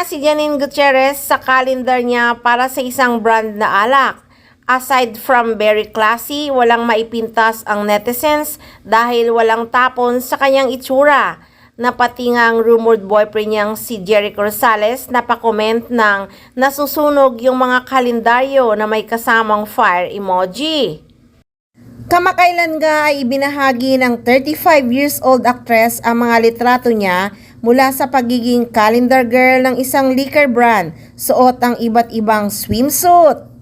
si Janine Gutierrez sa calendar niya para sa isang brand na alak. Aside from very classy, walang maipintas ang netizens dahil walang tapon sa kanyang itsura. Na pati nga ang rumored boyfriend niyang si Jericho Rosales napakomment ng nasusunog yung mga kalendaryo na may kasamang fire emoji. Kamakailan nga ay ibinahagi ng 35 years old actress ang mga litrato niya mula sa pagiging calendar girl ng isang liquor brand, suot ang iba't ibang swimsuit.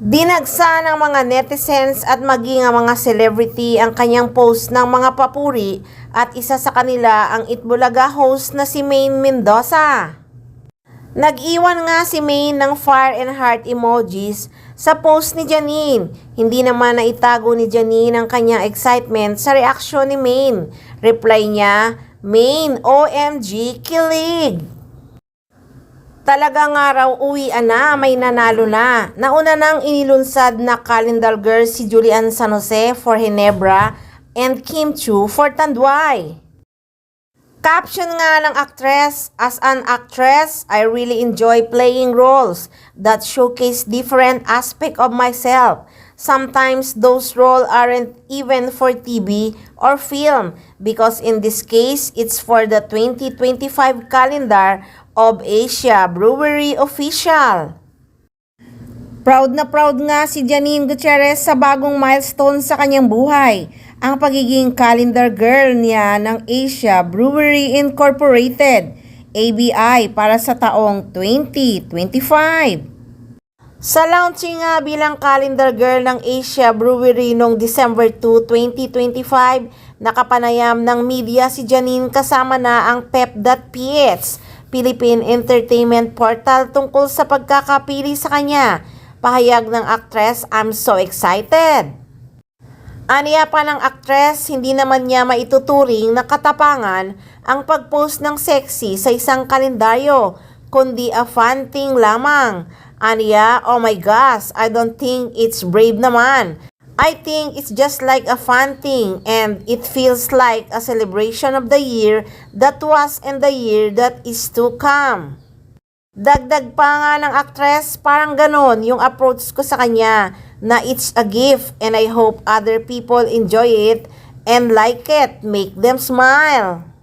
Dinagsa ng mga netizens at maging ang mga celebrity ang kanyang post ng mga papuri at isa sa kanila ang Itbulaga host na si Maine Mendoza. Nag-iwan nga si Maine ng fire and heart emojis sa post ni Janine. Hindi naman naitago ni Janine ang kanyang excitement sa reaksyon ni Maine. Reply niya, "Maine, OMG, kilig!" Talaga nga raw uwian na, may nanalo na. Nauna nang inilunsad na calendar girl si Julian San Jose for Ginebra and Kim Chiu for Tanduay. Caption nga ng actress, "As an actress, I really enjoy playing roles that showcase different aspects of myself. Sometimes those roles aren't even for TV or film because in this case, it's for the 2025 calendar of Asia Brewery Official." Proud na proud nga si Janine Gutierrez sa bagong milestone sa kanyang buhay, ang pagiging calendar girl niya ng Asia Brewery Incorporated, ABI, para sa taong 2025. Sa launching nga bilang calendar girl ng Asia Brewery noong December 2, 2025, nakapanayam ng media si Janine kasama na ang Pep.ph, Philippine Entertainment Portal, tungkol sa pagkakapili sa kanya. Pahayag ng actress, "I'm so excited." Aniya pa ng actress, hindi naman niya maituturing na katapangan ang pag-post ng sexy sa isang kalendaryo, kundi a fun thing lamang. Aniya, "Oh my gosh, I don't think it's brave naman. I think it's just like a fun thing and it feels like a celebration of the year that was and the year that is to come." Dagdag pa nga ng actress, "Parang ganon yung approach ko sa kanya, na it's a gift and I hope other people enjoy it and like it, make them smile."